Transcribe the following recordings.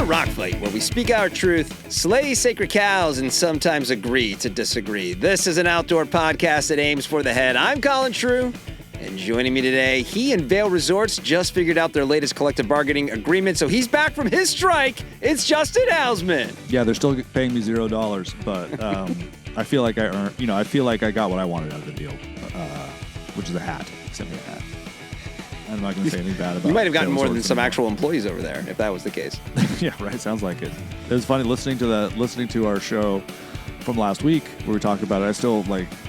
Rock Fight, where we speak our truth, slay sacred cows, and sometimes agree to disagree. This is an outdoor podcast that aims for the head. I'm Colin True, and joining me today, he and Vail Resorts just figured out their latest collective bargaining agreement, so he's back from his strike. It's Justin Hausman. Yeah, they're still paying me $0, but I feel like I earned, I feel like I got what I wanted out of the deal, which is a hat. Send me a hat. I'm not going to say anything bad about it. You might have gotten more than some actual employees over there, if that was the case. Yeah, right. Sounds like it. It was funny listening to our show from last week where we talked about it. I still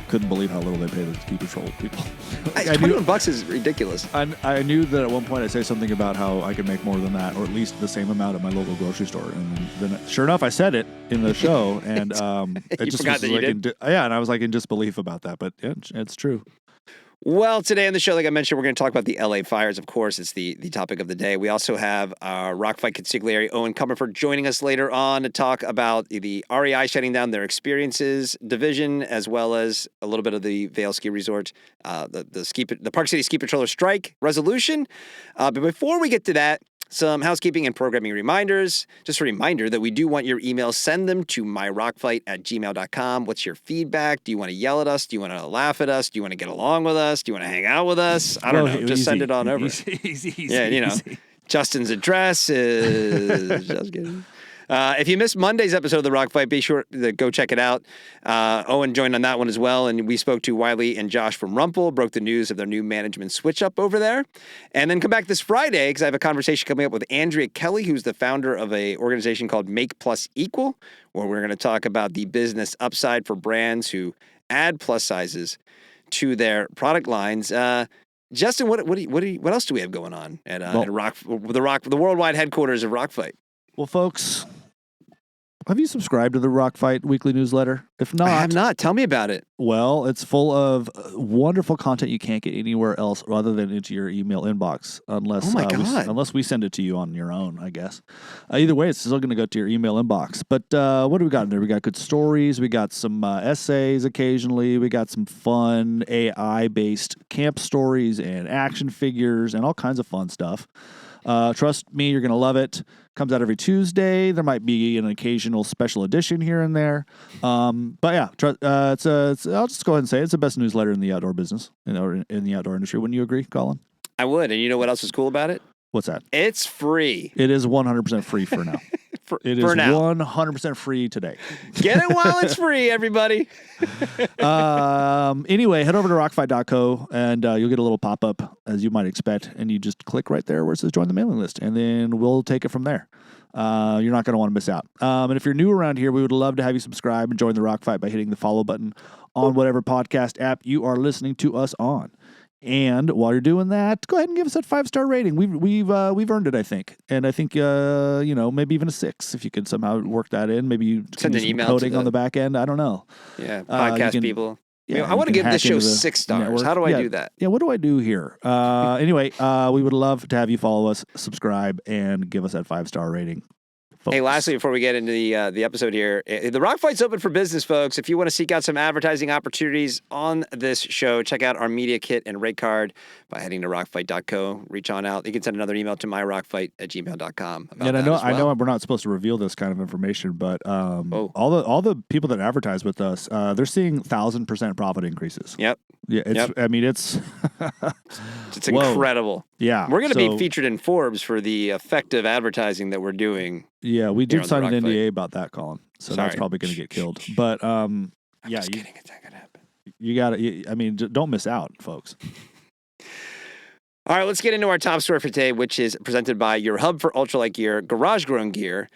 couldn't believe how little they pay the ski patrol people. $21 is ridiculous. I knew that at one point I'd say something about how I could make more than that, or at least the same amount at my local grocery store. And then, sure enough, I said it in the show, and it just forgot was that you did? And I was in disbelief about that. But yeah, it's true. Well, today on the show, like I mentioned, we're going to talk about the LA fires. Of course, it's the topic of the day. We also have our Rock Fight consigliere, Owen Comerford, joining us later on to talk about the REI shutting down their experiences division, as well as a little bit of the Vail Ski Resort, the Park City Ski Patroller strike resolution. But before we get to that, some housekeeping and programming reminders. Just a reminder that we do want your emails. Send them to myrockfight@gmail.com. What's your feedback? Do you want to yell at us? Do you want to laugh at us? Do you want to get along with us? Do you want to hang out with us? I don't know. Just send it on over. Easy. Yeah, Justin's address is... Just kidding. If you missed Monday's episode of The Rock Fight, be sure to go check it out. Owen joined on that one as well, and we spoke to Wiley and Josh from Rumpel, broke the news of their new management switch-up over there. And then come back this Friday, because I have a conversation coming up with Andrea Kelly, who's the founder of an organization called Make Plus Equal, where we're going to talk about the business upside for brands who add plus sizes to their product lines. Justin, what else do we have going on at the worldwide headquarters of Rock Fight? Well, folks, have you subscribed to the Rock Fight weekly newsletter? If not, I have not. Tell me about it. Well, it's full of wonderful content you can't get anywhere else rather than into your email inbox, unless we send it to you on your own, I guess. Either way, it's still going to go to your email inbox. But what do we got in there? We got good stories. We got some essays occasionally. We got some fun AI-based camp stories and action figures and all kinds of fun stuff. Trust me, you're going to love it. Comes out every Tuesday. There might be an occasional special edition here and there. But yeah, I'll just go ahead and say it's the best newsletter in the outdoor business, in the outdoor industry. Wouldn't you agree, Colin? I would. And you know what else is cool about it? What's that? It's free. It is 100% free for now. It is 100% free today. Get it while it's free, everybody. Anyway, head over to rockfight.co and you'll get a little pop-up, as you might expect, and you just click right there where it says join the mailing list, and then we'll take it from there. You're not going to want to miss out. And if you're new around here, we would love to have you subscribe and join the Rock Fight by hitting the follow button on whatever podcast app you are listening to us on. And while you're doing that, go ahead and give us that 5-star rating. We've earned it, I think, and I think maybe even a 6 if you could somehow work that in. Maybe you send an email coding on the back end. I don't know. Yeah, podcast people. Yeah, I want to give this show 6 stars. Network. How do I do that? Yeah, what do I do here? Anyway, we would love to have you follow us, subscribe, and give us that 5-star rating. Folks. Hey, lastly, before we get into the episode here, the Rock Fight's open for business, folks. If you want to seek out some advertising opportunities on this show, check out our media kit and rate card by heading to rockfight.co. Reach on out. You can send another email to myrockfight@gmail.com. And I know we're not supposed to reveal this kind of information, but all the people that advertise with us, they're seeing 1,000% profit increases. Yep. Yeah, it's it's incredible. Yeah, we're going to be featured in Forbes for the effective advertising that we're doing. Yeah, we did sign an NDA about that, Colin. So that's probably going to get killed. But I'm just kidding. It's not going to happen. You got to. Don't miss out, folks. All right, let's get into our top story for today, which is presented by your hub for ultralight gear, Garage Grown Gear.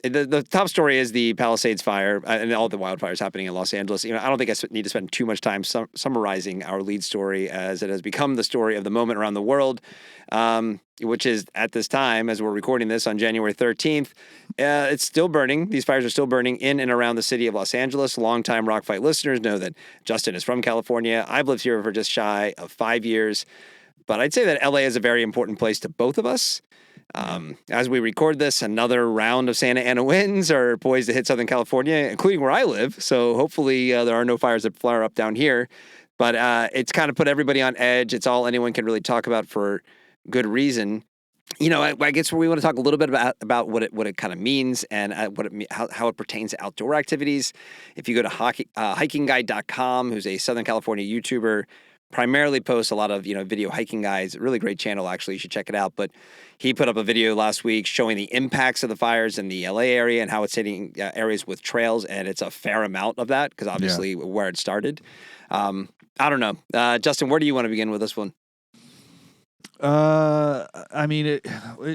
The top story is the Palisades fire and all the wildfires happening in Los Angeles. I don't think I need to spend too much time summarizing our lead story, as it has become the story of the moment around the world, which is at this time, as we're recording this on January 13th, it's still burning. These fires are still burning in and around the city of Los Angeles. Longtime Rock Fight listeners know that Justin is from California. I've lived here for just shy of 5 years, but I'd say that LA is a very important place to both of us. As we record this, another round of Santa Ana winds are poised to hit Southern California, including where I live. So hopefully there are no fires that flare up down here. But it's kind of put everybody on edge. It's all anyone can really talk about for good reason. I guess we want to talk a little bit about what it kind of means and how it pertains to outdoor activities. If you go to hikingguide.com, who's a Southern California YouTuber, primarily posts a lot of video hiking guides. Really great channel, actually. You should check it out. But he put up a video last week showing the impacts of the fires in the LA area and how it's hitting areas with trails, and it's a fair amount of that because obviously where it started. I don't know, Justin, where do you want to begin with this one? I mean,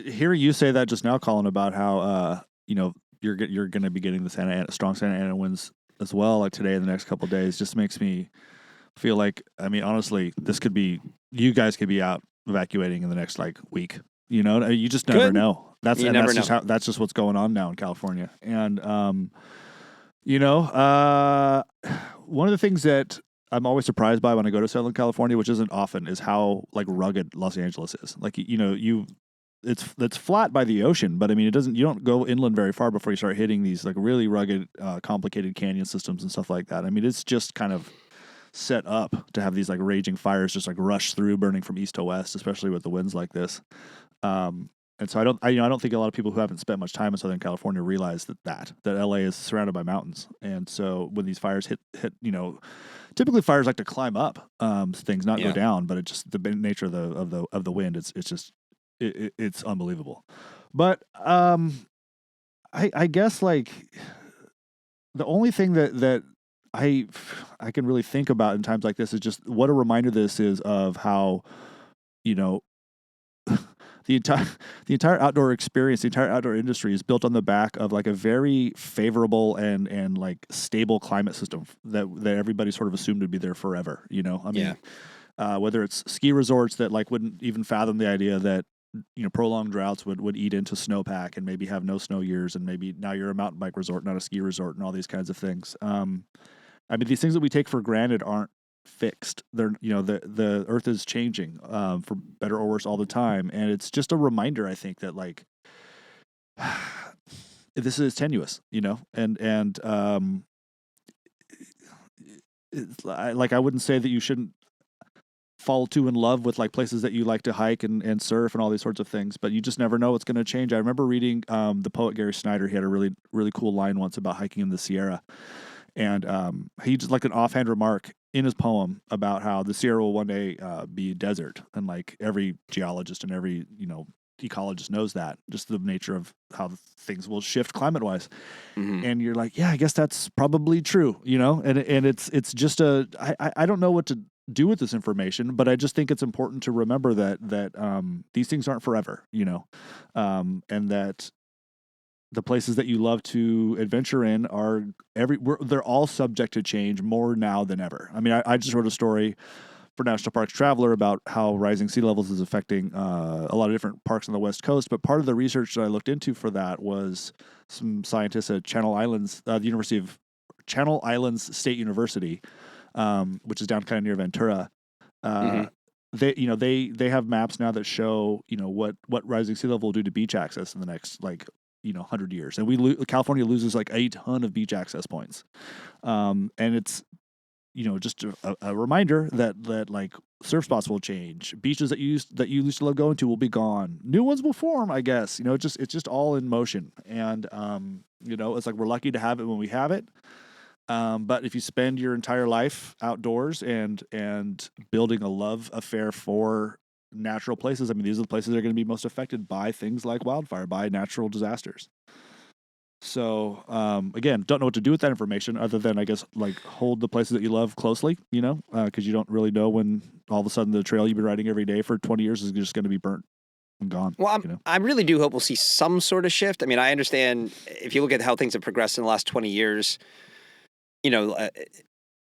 hearing you say that just now, Colin, about how you're going to be getting the strong Santa Ana winds as well, like today and the next couple of days, just makes me feel like, I mean, honestly, you guys could be out evacuating in the next week. You just never know. That's just what's going on now in California. And one of the things that I'm always surprised by when I go to Southern California, which isn't often, is how rugged Los Angeles is. It's flat by the ocean, but I mean, you don't go inland very far before you start hitting these really rugged, complicated canyon systems and stuff like that. I mean, it's just kind of set up to have these raging fires just rush through, burning from east to west, especially with the winds like this. And so I don't think a lot of people who haven't spent much time in Southern California realize that LA is surrounded by mountains. And so when these fires hit, typically fires like to climb up things, not go down, but it's just the nature of the wind. It's unbelievable. But I guess the only thing that I can really think about in times like this is just what a reminder this is of how the entire outdoor experience, the entire outdoor industry is built on the back of a very favorable and stable climate system that everybody sort of assumed would be there forever. I mean, whether it's ski resorts that wouldn't even fathom the idea that prolonged droughts would eat into snowpack and maybe have no snow years, and maybe now you're a mountain bike resort, not a ski resort, and all these kinds of things. I mean, these things that we take for granted aren't fixed. They're the earth is changing for better or worse all the time, and it's just a reminder, I think, that this is tenuous, and I wouldn't say that you shouldn't fall too in love with places that you like to hike and surf and all these sorts of things, but you just never know what's going to change. I remember reading the poet Gary Snyder. He had a really, really cool line once about hiking in the Sierra. And he just an offhand remark in his poem about how the Sierra will one day be a desert. And every geologist and every, ecologist knows that, just the nature of how things will shift climate-wise. Mm-hmm. And you're yeah, I guess that's probably true, and it's just I don't know what to do with this information, but I just think it's important to remember that these things aren't forever, and that the places that you love to adventure in they're all subject to change more now than ever. I mean, I just wrote a story for National Parks Traveler about how rising sea levels is affecting a lot of different parks on the West Coast. But part of the research that I looked into for that was some scientists at the University of Channel Islands State University, which is down kind of near Ventura. Mm-hmm. They have maps now that show what rising sea level will do to beach access in the next 100 years, and California loses a ton of beach access points, and it's just a reminder that surf spots will change, beaches that you used to love going to will be gone, new ones will form. I guess it's just all in motion, and it's we're lucky to have it when we have it. But if you spend your entire life outdoors and building a love affair for natural places, I mean, these are the places that are going to be most affected by things like wildfire, by natural disasters. So, again, don't know what to do with that information other than, I guess, hold the places that you love closely, because you don't really know when all of a sudden the trail you've been riding every day for 20 years is just going to be burnt and gone. Well, I really do hope we'll see some sort of shift. I mean, I understand if you look at how things have progressed in the last 20 years,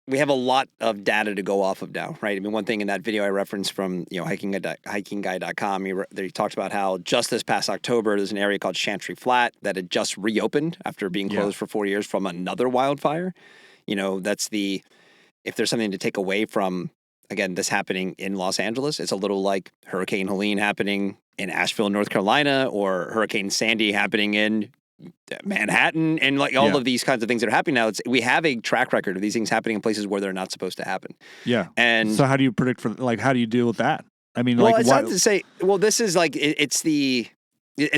we have a lot of data to go off of now, right? I mean, one thing in that video I referenced from, hikingguide.com, he talked about how just this past October, there's an area called Chantry Flat that had just reopened after being closed for 4 years from another wildfire. If there's something to take away from, again, this happening in Los Angeles, it's a little like Hurricane Helene happening in Asheville, North Carolina, or Hurricane Sandy happening in Manhattan, and all of these kinds of things that are happening now. We have a track record of these things happening in places where they're not supposed to happen. Yeah. And so how do you predict how do you deal with that? I mean, well, like, it's why? not to say. Well, this is like it's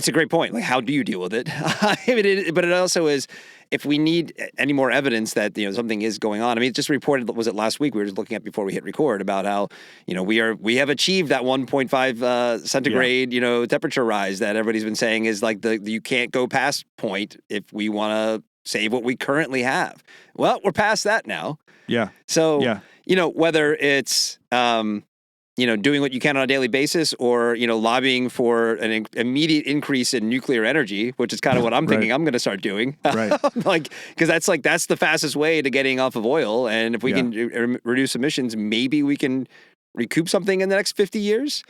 a great point. Like, how do you deal with it? I mean, but it also is, if we need any more evidence that something is going on. I mean, it just reported. Was it last week? We were just looking at before we hit record about how we have achieved that 1.5 centigrade temperature rise that everybody's been saying is like you can't go past point if we want to save what we currently have. Well, we're past that now. Yeah. So whether it's doing what you can on a daily basis, or lobbying for an immediate increase in nuclear energy, which is kind of what I'm thinking I'm going to start doing. Right. Because that's the fastest way to getting off of oil, and if we can reduce emissions, maybe we can recoup something in the next 50 years.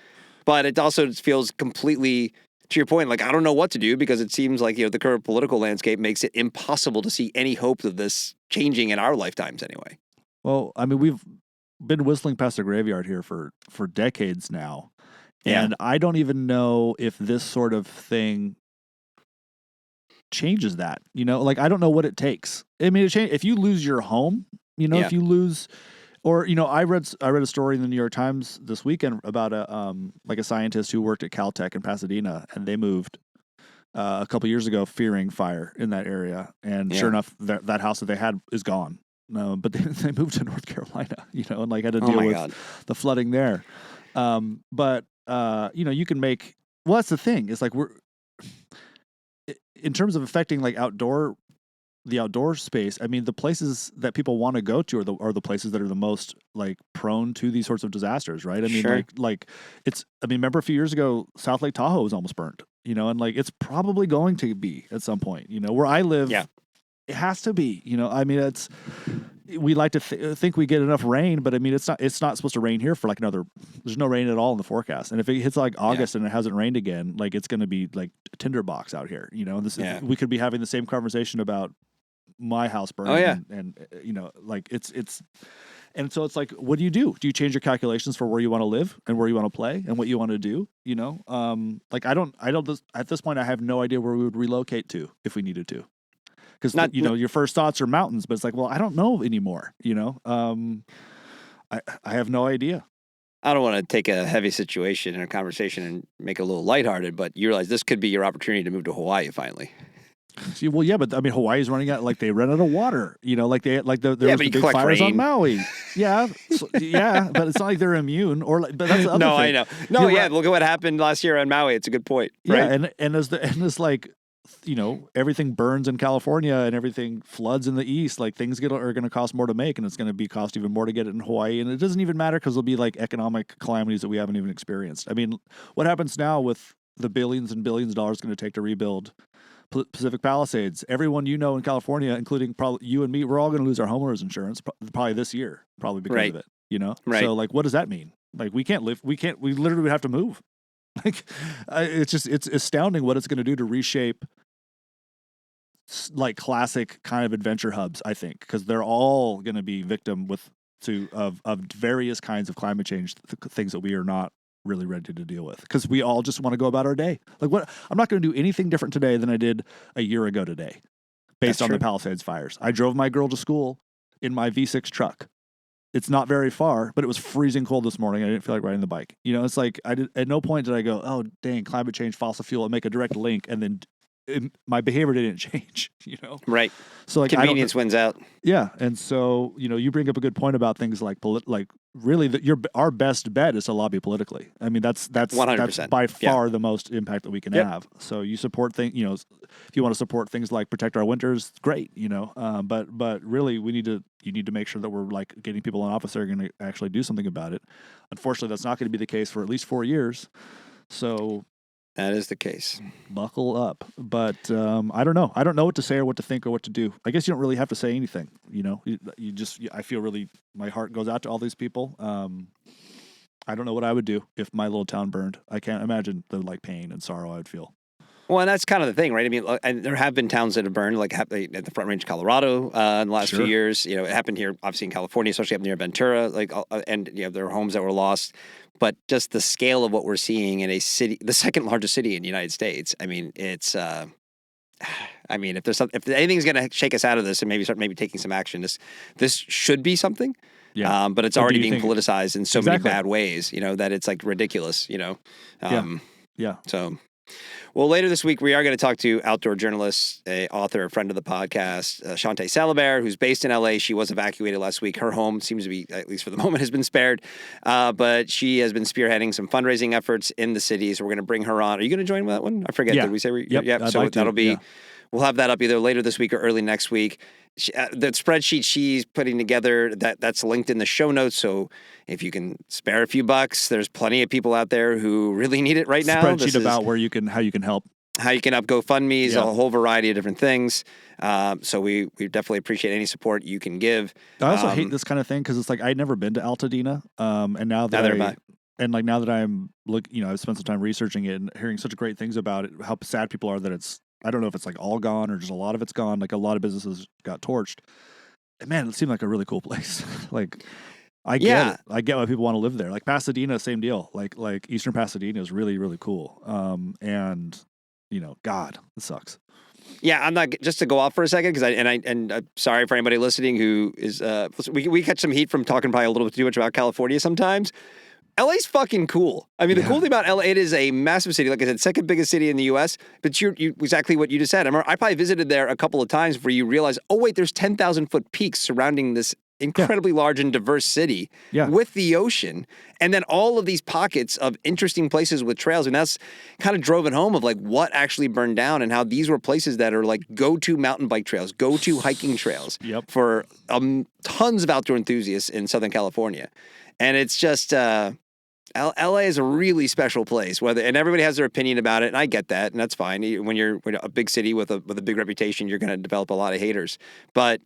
But it also feels completely, to your point, like I don't know what to do, because it seems like the current political landscape makes it impossible to see any hope of this changing in our lifetimes anyway. Well, I mean, we've been whistling past the graveyard here for decades now. And I don't even know if this sort of thing changes that, like, I don't know what it takes. I mean, if you lose your home, if you lose, or, I read a story in the New York Times this weekend about a scientist who worked at Caltech in Pasadena, and they moved a couple years ago fearing fire in that area. And sure enough, that house that they had is gone. No, but they moved to North Carolina, and like had to deal with the flooding there. But you can make, well, that's the thing. It's like in terms of affecting like the outdoor space. I mean, the places that people want to go to are the places that are the most like prone to these sorts of disasters, right? I mean, like it's. I mean, remember a few years ago, South Lake Tahoe was almost burnt, and like it's probably going to be at some point. Where I live. Yeah. It has to be, I mean, we like to think we get enough rain, but I mean, it's not supposed to rain here for like there's no rain at all in the forecast. And if it hits like August and it hasn't rained again, like it's going to be like a tinderbox out here, and we could be having the same conversation about my house burning and like it's, and so it's like, what do? Do you change your calculations for where you want to live and where you want to play and what you want to do? Like I don't, at this point, I have no idea where we would relocate to if we needed to. Because your first thoughts are mountains, but it's like, well, I don't know anymore. I have no idea. I don't want to take a heavy situation in a conversation and make it a little lighthearted, but you realize this could be your opportunity to move to Hawaii finally. See, well, yeah, but I mean, Hawaii's running out, like they ran out of water. There was the big fires on Maui. Yeah, but it's not like they're immune. Or like, but that's the other thing. I know. No, look at what happened last year on Maui. It's a good point. Right? Yeah, and as like. Everything burns in California and everything floods in the east. Like things are going to cost more to make, and it's going to be cost even more to get it in Hawaii. And it doesn't even matter because there'll be like economic calamities that we haven't even experienced. I mean, what happens now with the billions and billions of dollars going to take to rebuild Pacific Palisades? Everyone in California, including probably you and me, we're all going to lose our homeowners insurance probably this year, probably because of it. Right. So like, what does that mean? Like we literally would have to move. Like, it's astounding what it's going to do to reshape like classic kind of adventure hubs, I think, because they're all going to be victim of various kinds of climate change things that we are not really ready to deal with, because we all just want to go about our day. Like, what? I'm not going to do anything different today than I did a year ago today, based on the Palisades fires. I drove my girl to school in my V6 truck. It's not very far, but it was freezing cold this morning. I didn't feel like riding the bike. It's like at no point did I go, oh, dang, climate change, fossil fuel, and make a direct link, and then my behavior didn't change, Right. So like convenience wins out. Yeah. And so, you bring up a good point about things like really our best bet is to lobby politically. I mean, that's 100%. That's by far the most impact that we can have. So you support things, if you want to support things like protect our winters, great, but really you need to make sure that we're like getting people in office that are going to actually do something about it. Unfortunately, that's not going to be the case for at least 4 years. So that is the case. Buckle up. But I don't know. I don't know what to say or what to think or what to do. I guess you don't really have to say anything. You just, I feel really, my heart goes out to all these people. I don't know what I would do if my little town burned. I can't imagine the like pain and sorrow I would feel. Well, and that's kind of the thing, right? I mean, and there have been towns that have burned, like at the Front Range of Colorado in the last few years. It happened here, obviously in California, especially up near Ventura. And there were homes that were lost. But just the scale of what we're seeing in a city, the second largest city in the United States. I mean, it's. I mean, if anything's going to shake us out of this and maybe start taking some action, this should be something. Yeah. But it's already being politicized in so many bad ways, that it's like ridiculous, Yeah. So, well, later this week, we are going to talk to outdoor journalist, a author, a friend of the podcast, Shantae Salabert, who's based in LA. She was evacuated last week. Her home seems to be, at least for the moment, has been spared. But she has been spearheading some fundraising efforts in the city. So we're going to bring her on. Are you going to join that one? I forget. Yeah. Did we say? Yep. So that'll be, we'll have that up either later this week or early next week. The spreadsheet she's putting together, that's linked in the show notes. So if you can spare a few bucks, there's plenty of people out there who really need it right now. Spreadsheet about how you can help. How you can up GoFundMe's, a whole variety of different things. So we definitely appreciate any support you can give. I also hate this kind of thing because it's like I'd never been to Altadena, and now that now that I'm I've spent some time researching it and hearing such great things about it, how sad people are that it's. I don't know if it's like all gone or just a lot of it's gone. Like a lot of businesses got torched. And man, it seemed like a really cool place. Like I get why people want to live there. Like Pasadena, same deal. Like Eastern Pasadena is really, really cool. And God, it sucks. Yeah, I'm not just to go off for a second because I'm sorry for anybody listening who is we catch some heat from talking probably a little bit too much about California sometimes. LA's fucking cool. I mean, the cool thing about LA, it is a massive city. Like I said, second biggest city in the U.S., but you exactly what you just said. I probably visited there a couple of times where you realize, oh, wait, there's 10,000-foot peaks surrounding this incredibly large and diverse city with the ocean. And then all of these pockets of interesting places with trails. And that's kind of drove it home of like what actually burned down and how these were places that are like go-to mountain bike trails, go-to hiking trails for tons of outdoor enthusiasts in Southern California. And it's just... LA is a really special place, and everybody has their opinion about it, and I get that, and that's fine. When you're a big city with a big reputation, you're going to develop a lot of haters. But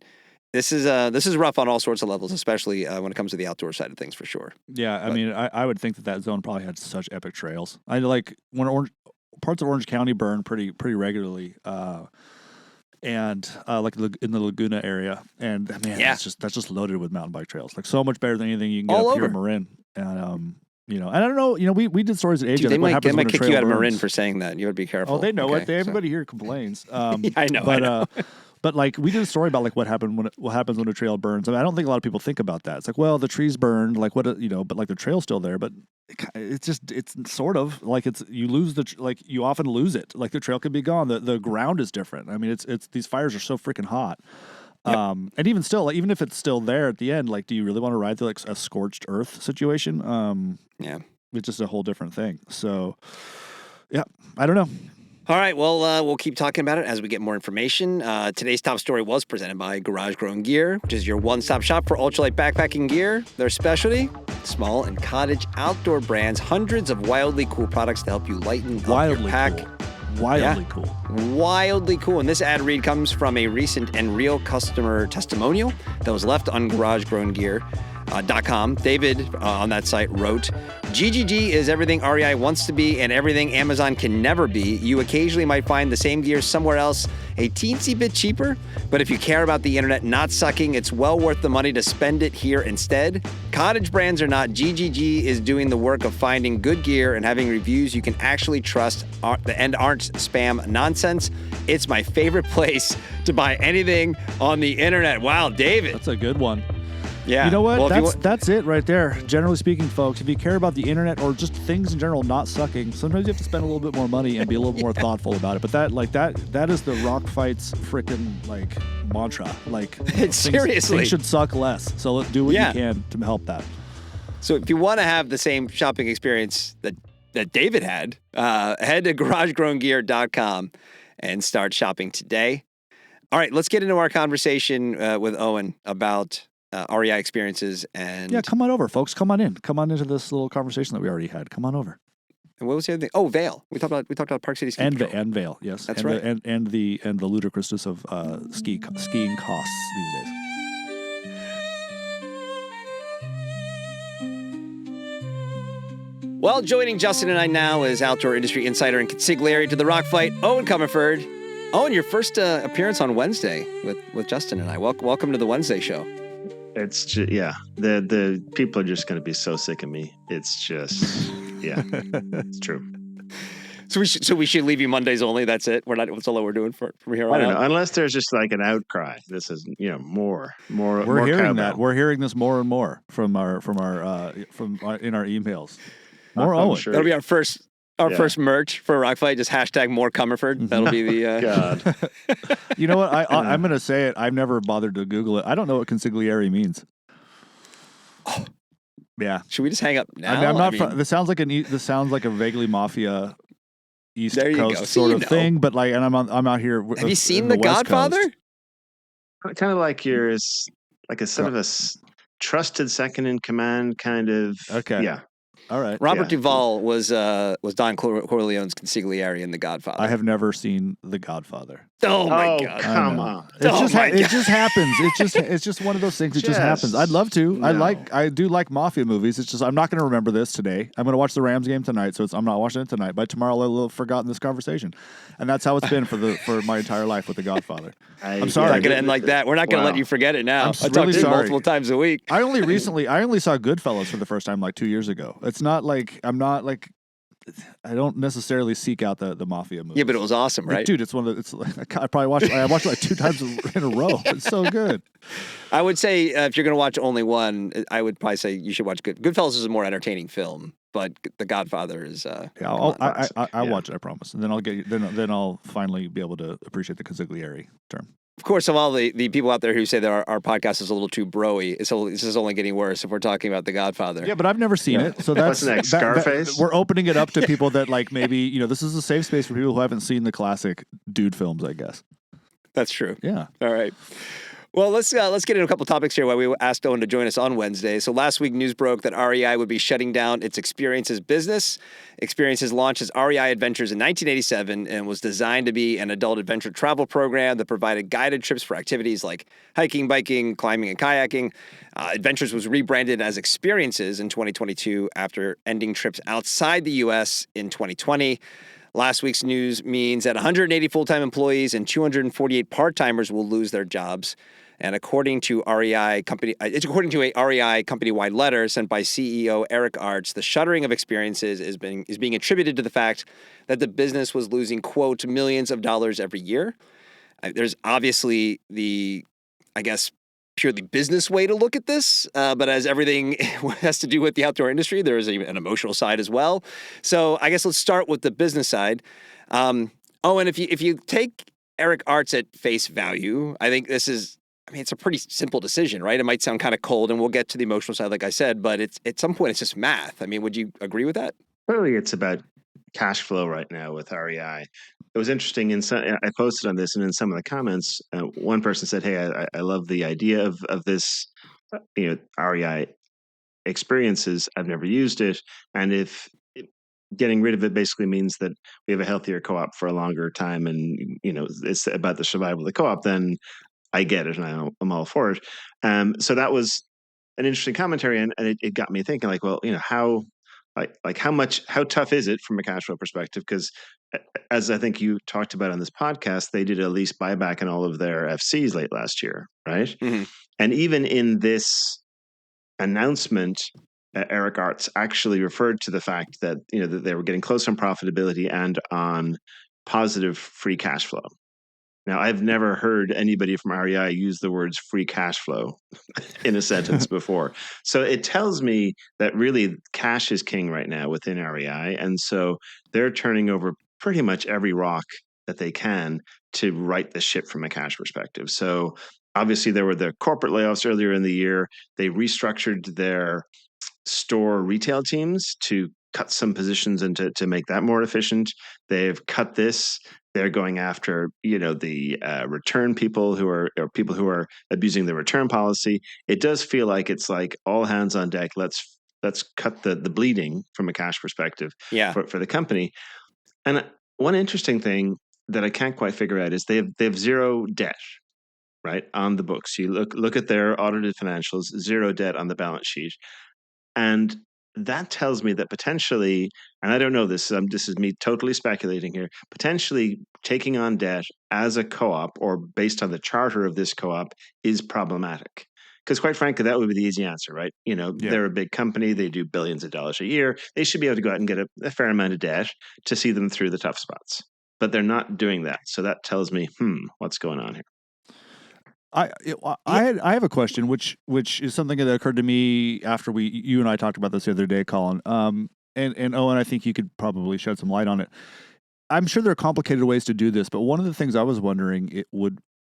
this is rough on all sorts of levels, especially when it comes to the outdoor side of things, for sure. Yeah, I mean, I would think that zone probably had such epic trails. I like when parts of Orange County burn pretty regularly, and like in the Laguna area, and man, that's just loaded with mountain bike trails. Like so much better than anything you can get up here in Marin, and. And I don't know. We did stories at AJ. Dude, they might kick you out of Marin for saying that. You would be careful. Oh, they know it. Everybody here complains. I know. But like we did a story about like what happens when a trail burns. I mean, I don't think a lot of people think about that. It's like, well, the trees burned, like what but like the trail's still there. But it's sort of like you often lose it. Like the trail could be gone. The ground is different. I mean, it's these fires are so freaking hot. Yep. And even still, like, even if it's still there at the end, like, do you really want to ride through like a scorched earth situation? It's just a whole different thing. So, yeah, I don't know. All right, well, we'll keep talking about it as we get more information. Today's top story was presented by Garage Grown Gear, which is your one-stop shop for ultralight backpacking gear. Their specialty, small and cottage outdoor brands, hundreds of wildly cool products to help you lighten up your pack. Wildly cool. Wildly cool. And this ad read comes from a recent and real customer testimonial that was left on GarageGrownGear.com. David on that site wrote, GGG is everything REI wants to be and everything Amazon can never be. You occasionally might find the same gear somewhere else a teensy bit cheaper, but if you care about the internet not sucking, it's well worth the money to spend it here instead. Cottage brands or not, GGG is doing the work of finding good gear and having reviews you can actually trust and aren't spam nonsense. It's my favorite place to buy anything on the internet. Wow, David. That's a good one. Yeah. You know what? Well, that's it right there. Generally speaking, folks, if you care about the internet or just things in general not sucking, sometimes you have to spend a little bit more money and be a little more thoughtful about it. But that is the Rock Fight's freaking like mantra. Like seriously, things should suck less. So let's do what you can to help that. So if you want to have the same shopping experience that David had, head to GarageGrownGear.com and start shopping today. All right, let's get into our conversation with Owen about REI experiences and come on over, folks. Come on into this little conversation that we already had. Come on over. And what was the other thing? Oh, Vail. We talked about Park City Ski and Vail. Yes, that's right. And the ludicrousness of skiing costs these days. Well, joining Justin and I now is outdoor industry insider and consigliere to the Rock Fight, Owen Comerford. Owen, your first appearance on Wednesday with Justin and I. Welcome to the Wednesday show. It's just, the people are just going to be so sick of me. It's just, it's true. So we should leave you Mondays only. That's it. That's all we're doing from here on I don't out. know, unless there's just like an outcry. This is more. We're hearing cowbell. that. We're hearing this more and more from our in our emails. More I'm Owen. sure. That'll be our first merch for Rock Fight. Just hashtag more Comerford. That'll be the God. You know what? I'm going to say it. I've never bothered to Google it. I don't know what consigliere means. Oh. Yeah. Should we just hang up now? I mean, this sounds like a vaguely mafia East There you Coast go. sort of thing, but like, and I'm out here. Have you seen The Godfather? Kind of like like a sort of a trusted second in command kind of. Okay. Yeah. All right. Robert Duvall was Don Corleone's consigliere in The Godfather. I have never seen The Godfather. Oh my God! Come on! It just happens. It's just one of those things. It just happens. I'd love to. No. I do like mafia movies. It's just I'm not going to remember this today. I'm going to watch the Rams game tonight, so I'm not watching it tonight. By tomorrow, I'll have forgotten this conversation, and that's how it's been for my entire life with The Godfather. I'm sorry. It's not going to end like that. We're not going to let you forget it now. I talk really to you sorry. multiple times a week. I only saw Goodfellas for the first time like 2 years ago. It's not like I don't necessarily seek out the mafia movies. Yeah, but it was awesome, right? Dude, it's one of the. It's like, I watched it like 2 times in a row. It's so good. I would say if you're going to watch only one, I would probably say you should watch Goodfellas is a more entertaining film, but The Godfather is. I'll watch it. I promise, and then I'll get you. Then I'll finally be able to appreciate the consigliere term. Of course, of all the people out there who say that our podcast is a little too broy, this is only getting worse if we're talking about The Godfather. Yeah, but I've never seen it, so that's What's next, Scarface? We're opening it up to people that like maybe this is a safe space for people who haven't seen the classic dude films, I guess. That's true. Yeah. All right. Well, let's get into a couple topics here. Why we asked Owen to join us on Wednesday. So last week, news broke that REI would be shutting down its Experiences business. Experiences launched as REI Adventures in 1987 and was designed to be an adult adventure travel program that provided guided trips for activities like hiking, biking, climbing, and kayaking. Adventures was rebranded as Experiences in 2022 after ending trips outside the U.S. in 2020. Last week's news means that 180 full-time employees and 248 part-timers will lose their jobs. And according to a REI company-wide letter sent by CEO Eric Arts, the shuttering of Experiences is being attributed to the fact that the business was losing, quote, millions of dollars every year. There's obviously purely business way to look at this, but as everything has to do with the outdoor industry, there is an emotional side as well. So I guess let's start with the business side. And if you take Eric Arts at face value, I think it's a pretty simple decision, right? It might sound kind of cold, and we'll get to the emotional side, like I said, but at some point it's just math. I mean, would you agree with that? Clearly, it's about cash flow right now with REI. It was interesting. I posted on this, and in some of the comments, one person said, "Hey, I love the idea of this, REI Experiences. I've never used it, and if getting rid of it basically means that we have a healthier co-op for a longer time, and it's about the survival of the co-op, then I get it, and I'm all for it." So that was an interesting commentary, and it got me thinking, like, well, how tough is it from a cash flow perspective? Because as I think you talked about on this podcast, they did a lease buyback in all of their FCs late last year, right? Mm-hmm. And even in this announcement, Eric Arts actually referred to the fact that that they were getting close on profitability and on positive free cash flow. Now, I've never heard anybody from REI use the words free cash flow in a sentence before. So it tells me that really cash is king right now within REI. And so they're turning over pretty much every rock that they can to right the ship from a cash perspective. So obviously there were the corporate layoffs earlier in the year. They restructured their store retail teams to cut some positions and to make that more efficient. They've cut this. They're going after, the return people who are abusing the return policy. It does feel like it's like all hands on deck. Let's cut the bleeding from a cash perspective for the company. And one interesting thing that I can't quite figure out is they have zero debt, right, on the books. You look at their audited financials, zero debt on the balance sheet. And that tells me that potentially, and I don't know this, this is me totally speculating here, potentially taking on debt as a co-op or based on the charter of this co-op is problematic. Because quite frankly, that would be the easy answer, right? They're a big company. They do billions of dollars a year. They should be able to go out and get a fair amount of debt to see them through the tough spots. But they're not doing that. So that tells me, what's going on here? I have a question, which is something that occurred to me after you and I talked about this the other day, Colin. And Owen, I think you could probably shed some light on it. I'm sure there are complicated ways to do this, but one of the things I was wondering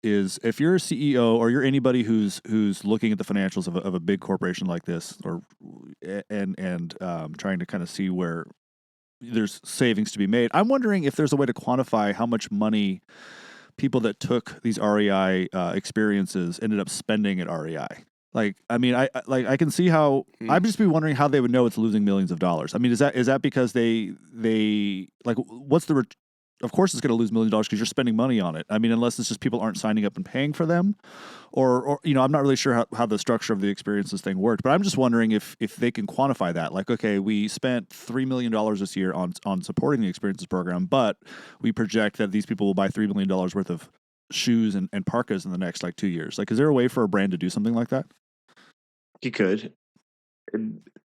is if you're a CEO or you're anybody who's looking at the financials of a big corporation like this, or and trying to kind of see where there's savings to be made. I'm wondering if there's a way to quantify how much money people that took these REI experiences ended up spending at REI. Like, I mean, I can see how I'd just be wondering how they would know it's losing millions of dollars. I mean, is that because they like, what's the of course it's going to lose millions of dollars because you're spending money on it. I mean, unless it's just people aren't signing up and paying for them, or I'm not really sure how the structure of the experiences thing worked. But I'm just wondering if they can quantify that. Like, okay, we spent $3 million this year on supporting the experiences program, but we project that these people will buy $3 million worth of shoes and parkas in the next 2 years. Like, is there a way for a brand to do something like that? You could.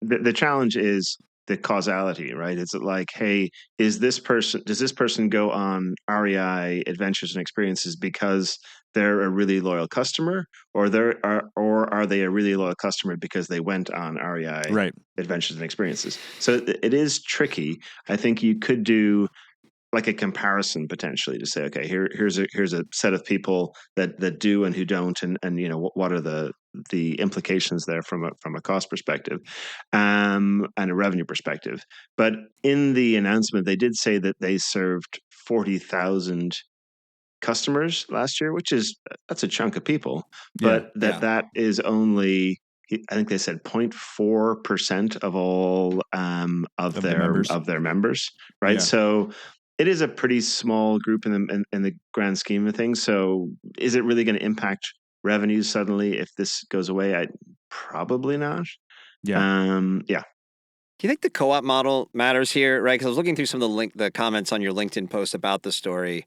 The challenge is the causality, right? It's like, hey, does this person go on REI adventures and experiences because they're a really loyal customer, or are they a really loyal customer because they went on REI adventures and experiences? So it is tricky. I think you could do like a comparison potentially to say, okay, here's a set of people that do and who don't, and what are the implications there from a cost perspective, and a revenue perspective. But in the announcement, they did say that they served 40,000 customers last year, that's a chunk of people, but that is only, I think they said 0.4% of all of their members, right? Yeah. So it is a pretty small group in the grand scheme of things. So is it really going to impact revenues suddenly if this goes away? Probably not. Yeah. Yeah. Do you think the co-op model matters here, right? Because I was looking through some of the comments on your LinkedIn post about the story.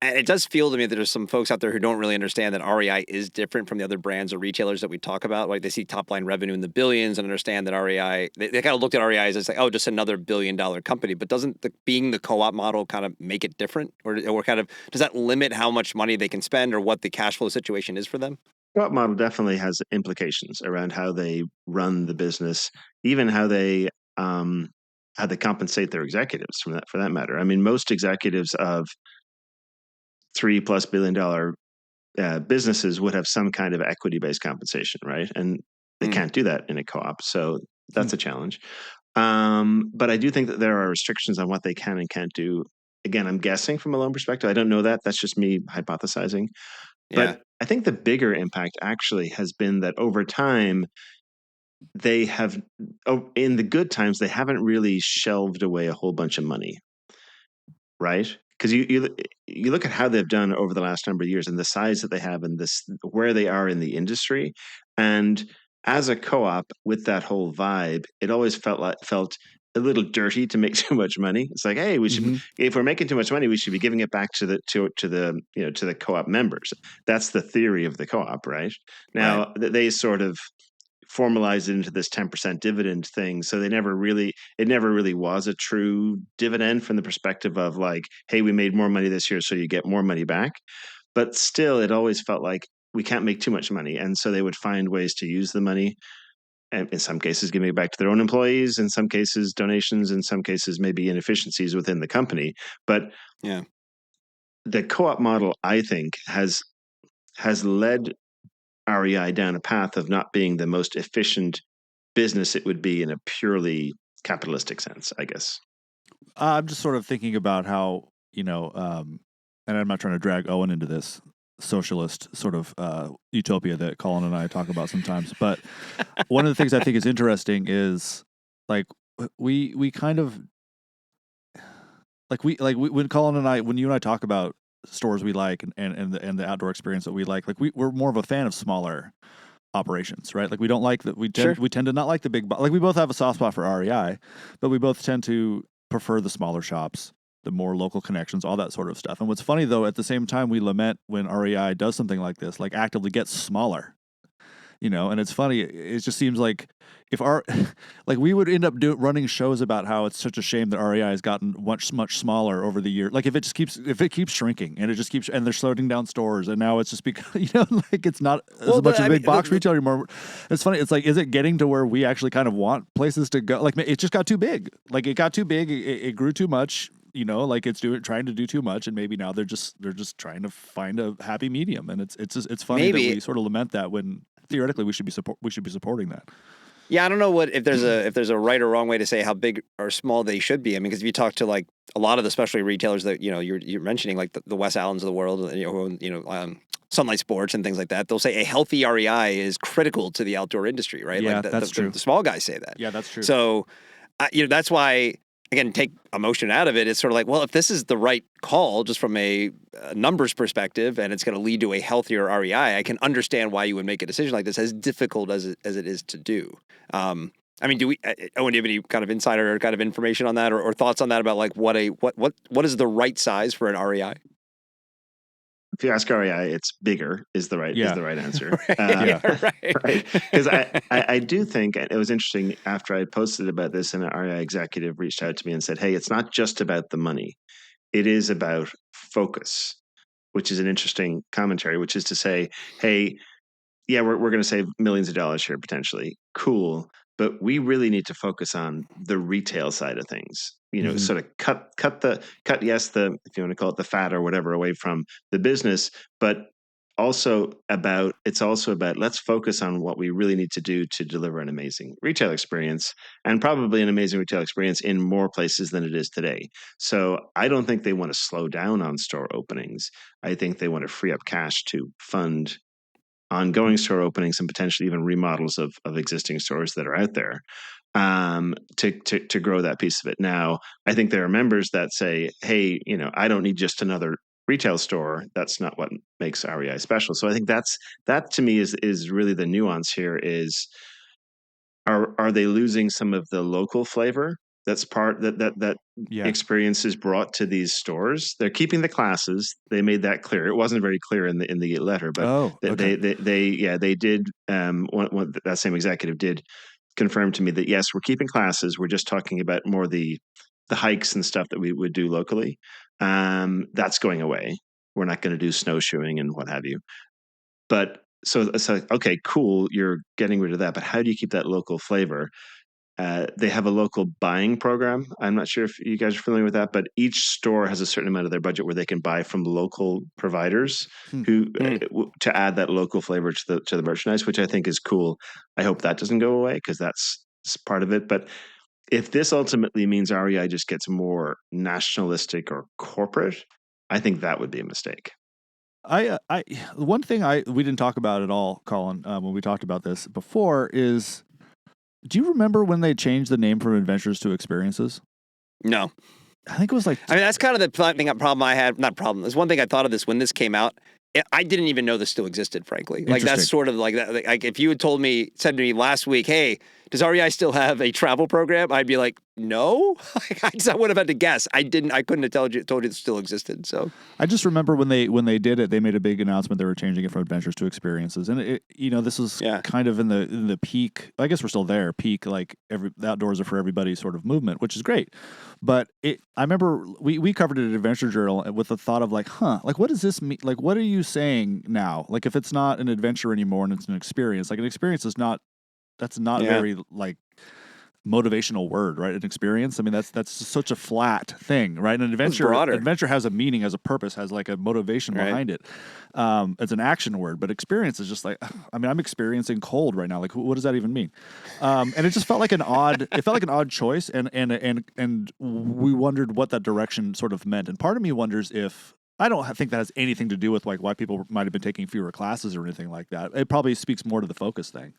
And it does feel to me that there's some folks out there who don't really understand that REI is different from the other brands or retailers that we talk about. Like, they see top line revenue in the billions and understand that REI, they kind of looked at REI as like, oh, just another $1 billion company. But doesn't being the co-op model kind of make it different? Or kind of, does that limit how much money they can spend or what the cash flow situation is for them? Co-op model definitely has implications around how they run the business, even how they compensate their executives for that matter. I mean, most executives of $3+ billion businesses would have some kind of equity-based compensation, right? And they can't do that in a co-op, so that's a challenge. But I do think that there are restrictions on what they can and can't do. Again, I'm guessing from a loan perspective. I don't know that. That's just me hypothesizing. Yeah. But I think the bigger impact actually has been that over time, they have, in the good times, they haven't really shelved away a whole bunch of money, right? Because you look at how they've done over the last number of years and the size that they have and where they are in the industry, and as a co-op with that whole vibe, it always felt a little dirty to make too much money. It's like, hey, we should, if we're making too much money, we should be giving it back to the co-op members. That's the theory of the co-op, right? Now they sort of formalized it into this 10% dividend thing. So it never really was a true dividend from the perspective of like, hey, we made more money this year, so you get more money back. But still, it always felt like we can't make too much money. And so they would find ways to use the money. And in some cases, giving it back to their own employees, in some cases, donations, in some cases, maybe inefficiencies within the company. But yeah, the co-op model, I think, has led REI down a path of not being the most efficient business it would be in a purely capitalistic sense, I guess. I'm just sort of thinking about how, and I'm not trying to drag Owen into this socialist sort of utopia that Colin and I talk about sometimes, but one of the things I think is interesting is like we kind of when you and I talk about stores we like and the outdoor experience that we like we're more of a fan of smaller operations, right? Like we don't like that. We tend to not like the big, like we both have a soft spot for REI, but we both tend to prefer the smaller shops, the more local connections, all that sort of stuff. And what's funny though, at the same time, we lament when REI does something like this, like actively gets smaller. And it's funny. It just seems like if like we would end up running shows about how it's such a shame that REI has gotten much smaller over the year. Like if it keeps shrinking and and they're slowing down stores, and now it's just because like it's not as much of a big box retailer anymore. It's funny. It's like, is it getting to where we actually kind of want places to go? Like it just got too big. Like it got too big. It grew too much. Like it's trying to do too much, and maybe now they're just trying to find a happy medium. And it's funny that we sort of lament that when theoretically we should be supporting that. Yeah, I don't know if there's a right or wrong way to say how big or small they should be. I mean, because if you talk to like a lot of the specialty retailers that you're mentioning, like the West Allens of the world, Sunlight Sports and things like that, they'll say a healthy REI is critical to the outdoor industry, right? Yeah, like that's true. The small guys say that. Yeah, that's true. So, that's why. Again, take emotion out of it. It's sort of like, well, if this is the right call, just from a numbers perspective, and it's going to lead to a healthier REI, I can understand why you would make a decision like this, as difficult as it is to do. I mean, do you have any kind of insider or kind of information on that, or thoughts on that about like what is the right size for an REI? If you ask REI, it's bigger is the right answer. Right. Because I do think it was interesting after I posted about this, and an REI executive reached out to me and said, "Hey, it's not just about the money; it is about focus," which is an interesting commentary. Which is to say, "Hey, yeah, we're going to save millions of dollars here potentially. Cool." But we really need to focus on the retail side of things. Sort of cut yes, if you want to call it the fat or whatever away from the business, but it's also about let's focus on what we really need to do to deliver an amazing retail experience, and probably an amazing retail experience in more places than it is today. So I don't think they want to slow down on store openings. I think they want to free up cash to fund ongoing store openings and potentially even remodels of existing stores that are out there, to grow that piece of it. Now, I think there are members that say, hey, I don't need just another retail store. That's not what makes REI special. So I think that to me is really the nuance here is, are they losing some of the local flavor? That's part that experience is brought to these stores. They're keeping the classes. They made that clear. It wasn't very clear in the letter, but they did. That same executive did confirm to me that yes, we're keeping classes. We're just talking about more the hikes and stuff that we would do locally. That's going away. We're not going to do snowshoeing and what have you. But so okay, cool. You're getting rid of that, but how do you keep that local flavor? They have a local buying program. I'm not sure if you guys are familiar with that, but each store has a certain amount of their budget where they can buy from local providers to add that local flavor to the merchandise, which I think is cool. I hope that doesn't go away because that's part of it. But if this ultimately means REI just gets more nationalistic or corporate, I think that would be a mistake. One thing we didn't talk about at all, Colin, when we talked about this before is, do you remember when they changed the name from Adventures to Experiences? No. I think it was like... I mean, that's kind of the problem I had. Not problem. There's one thing I thought of this when this came out. I didn't even know this still existed, frankly. Like, that's sort of like that. Like, if you had said to me last week, hey, does REI still have a travel program? I'd be like, no. I would have had to guess. I couldn't have told you it still existed. So I just remember when they did it, they made a big announcement. They were changing it from Adventures to Experiences, and this was kind of in the peak. I guess we're still there. Peak, like the outdoors are for everybody sort of movement, which is great. But I remember we covered it at Adventure Journal with the thought of like, like what does this mean? Like, what are you saying now? Like, if it's not an adventure anymore and it's an experience, like an experience is not. That's not very like motivational word, right? An experience. I mean, that's such a flat thing, right? An adventure has a meaning, has a purpose, has like a motivation behind it. It's an action word, but experience is just like, I mean, I'm experiencing cold right now. Like, what does that even mean? And it just felt like an odd choice, and we wondered what that direction sort of meant. And part of me wonders if. I don't think that has anything to do with like why people might have been taking fewer classes or anything like that. It probably speaks more to the focus thing,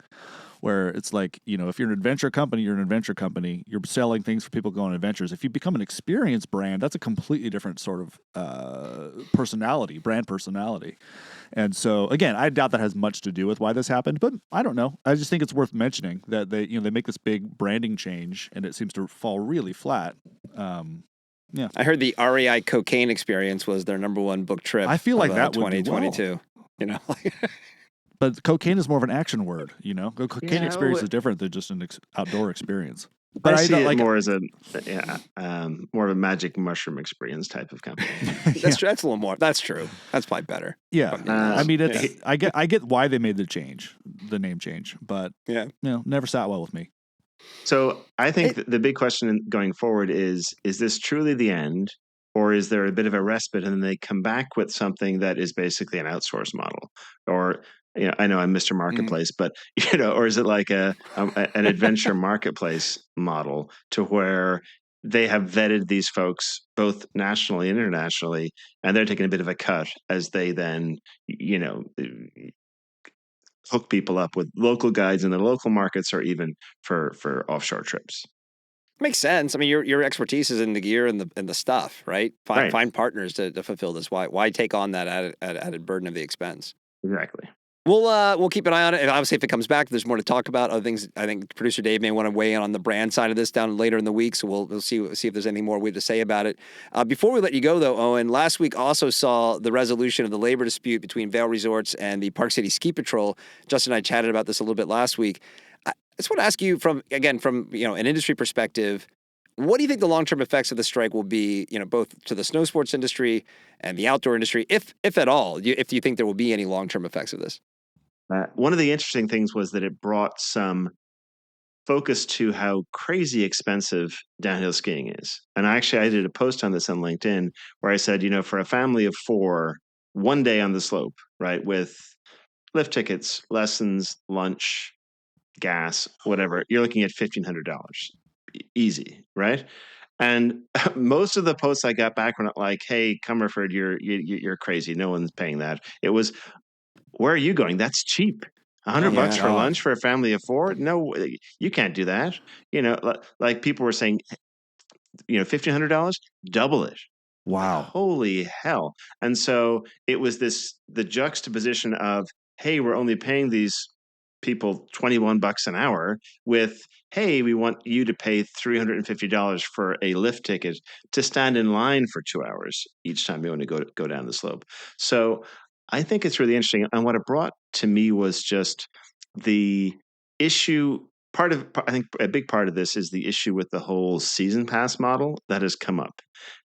where it's like, if you're an adventure company, you're an adventure company. You're selling things for people going on adventures. If you become an experience brand, that's a completely different sort of brand personality. And so, again, I doubt that has much to do with why this happened, but I don't know. I just think it's worth mentioning that they make this big branding change, and it seems to fall really flat. Yeah, I heard the REI cocaine experience was their number one book trip. I feel like that 2022. But cocaine is more of an action word, you know. Cocaine experience is different than just an outdoor experience. But I see it more as more of a magic mushroom experience type of company. That's true. That's a little more. That's true. That's probably better. Yeah, I mean, I get why they made the name change, but never sat well with me. So I think the big question going forward is this truly the end, or is there a bit of a respite and then they come back with something that is basically an outsource model, or I know I'm Mr. Marketplace, but or is it like an adventure marketplace model to where they have vetted these folks both nationally and internationally, and they're taking a bit of a cut as they then, hook people up with local guides in the local markets, or even for offshore trips. Makes sense. I mean, your expertise is in the gear and the stuff, right? Find partners to fulfill this. Why take on that added burden of the expense? Exactly. We'll keep an eye on it. And obviously, if it comes back, there's more to talk about. Other things, I think producer Dave may want to weigh in on the brand side of this down later in the week. So we'll see if there's anything more we have to say about it. Before we let you go, though, Owen, last week also saw the resolution of the labor dispute between Vail Resorts and the Park City Ski Patrol. Justin and I chatted about this a little bit last week. I just want to ask you from an industry perspective, what do you think the long-term effects of the strike will be, both to the snow sports industry and the outdoor industry, if at all, if you think there will be any long-term effects of this? One of the interesting things was that it brought some focus to how crazy expensive downhill skiing is. And I did a post on this on LinkedIn where I said, for a family of 4, one day on the slope, right, with lift tickets, lessons, lunch, gas, whatever, you're looking at $1,500. Easy, right? And most of the posts I got back were not like, "Hey, Comerford, you're crazy. No one's paying that." It was, "Where are you going? That's cheap. $100 for lunch for a family of 4? No, you can't do that." Like people were saying, $1,500, double it. Wow. Holy hell. And so it was the juxtaposition of, hey, we're only paying these people $21 an hour with, hey, we want you to pay $350 for a lift ticket to stand in line for 2 hours each time you want to go down the slope. So I think it's really interesting. And what it brought to me was just the issue. I think a big part of this is the issue with the whole season pass model that has come up.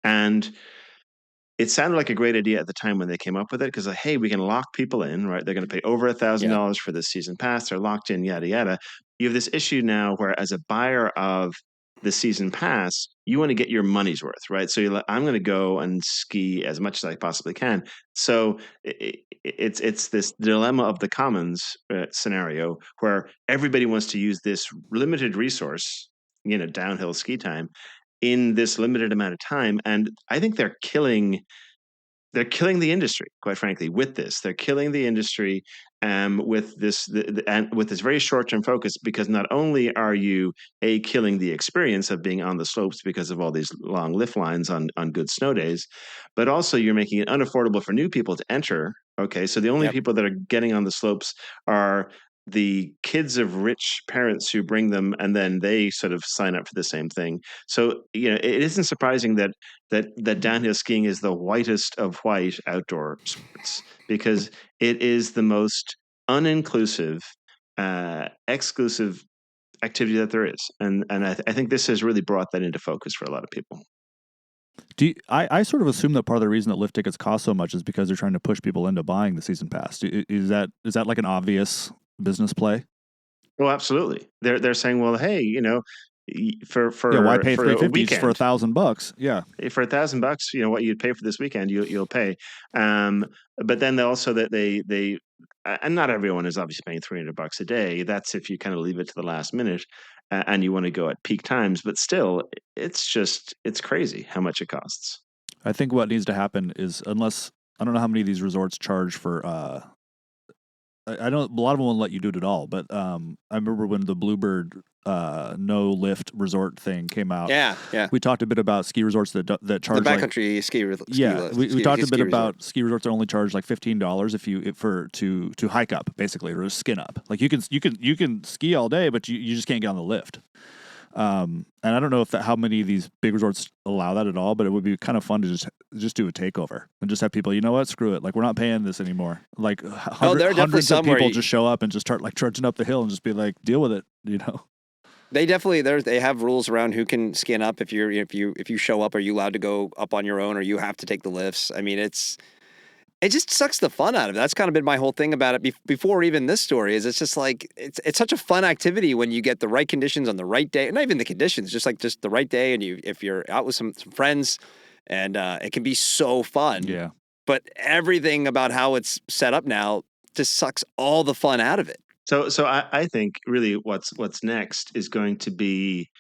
And it sounded like a great idea at the time when they came up with it, because hey, we can lock people in, right? They're going to pay over $1,000 for this season pass. They're locked in, yada, yada. You have this issue now where as a buyer of the season pass, you want to get your money's worth, right? So you're like, I'm going to go and ski as much as I possibly can. So it's this dilemma of the commons scenario where everybody wants to use this limited resource, downhill ski time, in this limited amount of time. And I think they're killing the industry, quite frankly, with this. They're killing the industry with this and with this very short-term focus, because not only are you killing the experience of being on the slopes because of all these long lift lines on good snow days, but also you're making it unaffordable for new people to enter. Okay, so the only people that are getting on the slopes are the kids of rich parents who bring them, and then they sort of sign up for the same thing. So, it isn't surprising that downhill skiing is the whitest of white outdoor sports, because it is the most uninclusive, exclusive activity that there is. And I think this has really brought that into focus for a lot of people. I sort of assume that part of the reason that lift tickets cost so much is because they're trying to push people into buying the season pass. Is that like an obvious business play? Well, absolutely. They're saying, well, hey, for why pay $350 for $1,000? Yeah, for $1,000, what you'd pay for this weekend, you'll pay. But then also that they and not everyone is obviously paying $300 a day. That's if you kind of leave it to the last minute and you want to go at peak times. But still, it's crazy how much it costs. I think what needs to happen is, unless I don't know how many of these resorts charge for. I know a lot of them won't let you do it at all, but I remember when the Bluebird no lift resort thing came out. Yeah. We talked a bit about ski resorts that charge the backcountry ski. We talked a bit about ski resorts that only charge like $15 to hike up, basically, or skin up. Like you can ski all day, but you just can't get on the lift. And I don't know how many of these big resorts allow that at all, but it would be kind of fun to just do a takeover and just have people, you know what, screw it. Like, we're not paying this anymore. Like, hundreds of people just show up and just start like trudging up the hill and just be like, deal with it, you know? They have rules around who can skin up if you show up. Are you allowed to go up on your own, or you have to take the lifts? I mean, it just sucks the fun out of it. That's kind of been my whole thing about it before even this story. Is it's just like it's such a fun activity when you get the right conditions on the right day. Not even the conditions, just the right day, and if you're out with some friends, and it can be so fun. Yeah. But everything about how it's set up now just sucks all the fun out of it. So I think really what's next is going to be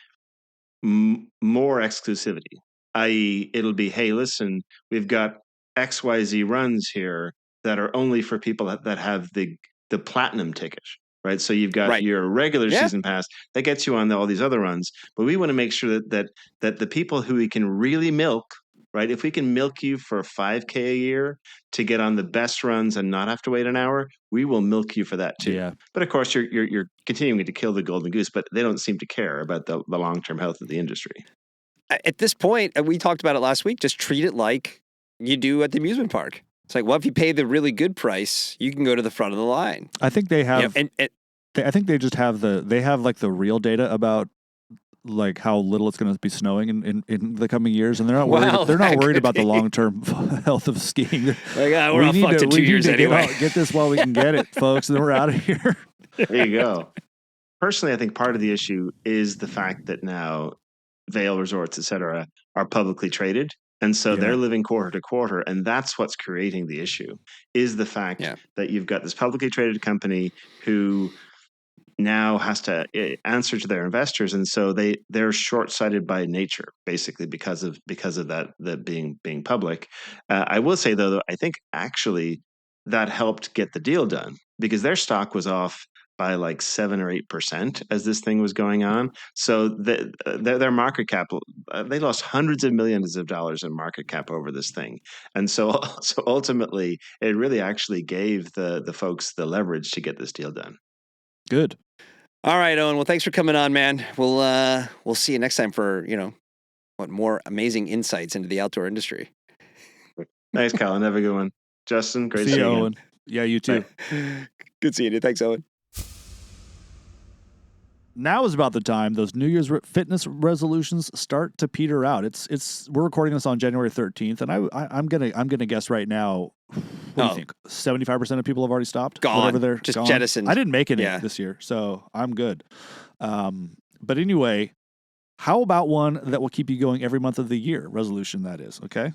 more exclusivity, i.e., it'll be, hey, listen, we've got XYZ runs here that are only for people that have the platinum ticket, right? So you've got your regular season pass that gets you on all these other runs, but we want to make sure that the people who we can really milk, right? If we can milk you for 5K a year to get on the best runs and not have to wait an hour, we will milk you for that too. Yeah. But of course, you're continuing to kill the golden goose, but they don't seem to care about the long-term health of the industry. At this point, and we talked about it last week, just treat it like you do at the amusement park. It's like, well, if you pay the really good price, you can go to the front of the line. I think they have, I think they just have like the real data about like how little it's going to be snowing in the coming years, and they're not worried. They're not worried about the long-term health of skiing. Like, we're all fucked in 2 years anyway. Get this while we can get it, folks, and then we're out of here. There you go. Personally, I think part of the issue is the fact that now Vail Resorts, et cetera, are publicly traded. And so they're living quarter to quarter. And that's what's creating the issue, is the fact that you've got this publicly traded company who now has to answer to their investors. And so they're short-sighted by nature, basically, because of that being public. I will say, though, I think actually that helped get the deal done, because their stock was off by like 7 or 8% as this thing was going on. So their market cap, they lost hundreds of millions of dollars in market cap over this thing. And so ultimately, it really actually gave the folks the leverage to get this deal done. Good. All right, Owen. Well, thanks for coming on, man. We'll see you next time for, more amazing insights into the outdoor industry. Thanks, Colin. Have a good one. Justin, great to see you, Owen. Yeah, you too. Good seeing you. Thanks, Owen. Now is about the time those New Year's fitness resolutions start to peter out. We're recording this on January 13th, and I'm gonna guess right now. What do you think? 75% of people have already stopped. Gone. Whatever they're just gone. jettisoned. I didn't make any this year, so I'm good. But anyway, how about one that will keep you going every month of the year? Resolution, that is, okay?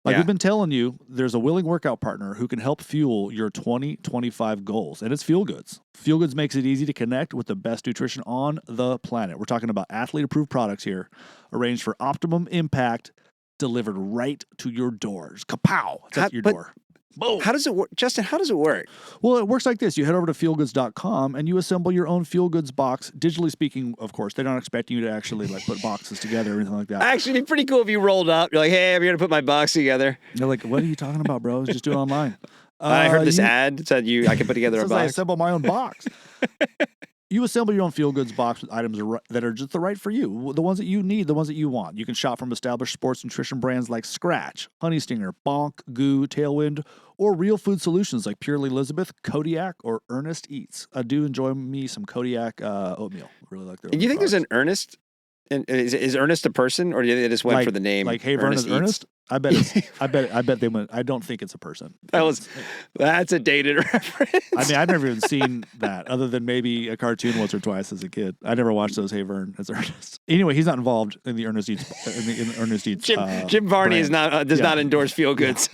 Like we've been telling you, there's a willing workout partner who can help fuel your 2025 goals, and it's Fuel Goods. Fuel Goods makes it easy to connect with the best nutrition on the planet. We're talking about athlete-approved products here, arranged for optimum impact, delivered right to your doors. Kapow! It's at your door. Boom. How does it work? Justin, how does it work? Well, it works like this. You head over to feelgoods.com and you assemble your own Fuel Goods box. Digitally speaking, of course, they're not expecting you to actually put boxes together or anything like that. Actually, it'd be pretty cool if you rolled up. You're like, hey, I'm here to put my box together. They're like, what are you talking about, bro? Just do it online. I heard this ad that said I can put together a box. I assemble my own box. You assemble your own Fuel Goods box with items that are just the right for you, the ones that you need, the ones that you want. You can shop from established sports nutrition brands like Scratch, Honey Stinger, Bonk, Goo, Tailwind, or real food solutions like Purely Elizabeth, Kodiak, or Ernest Eats. I do enjoy me some Kodiak oatmeal. Really like their. Do you think there's an Ernest? And is Ernest a person, or did they just went for the name? Like, hey, Ernest is Ernest. I bet they went. I don't think it's a person. That's a dated reference. I mean, I've never even seen that, other than maybe a cartoon once or twice as a kid. I never watched those. Hey, Vern as Ernest. Anyway, he's not involved in the Ernest Eats. In the Ernest Eats. Jim Varney is not does not endorse Fuel Goods.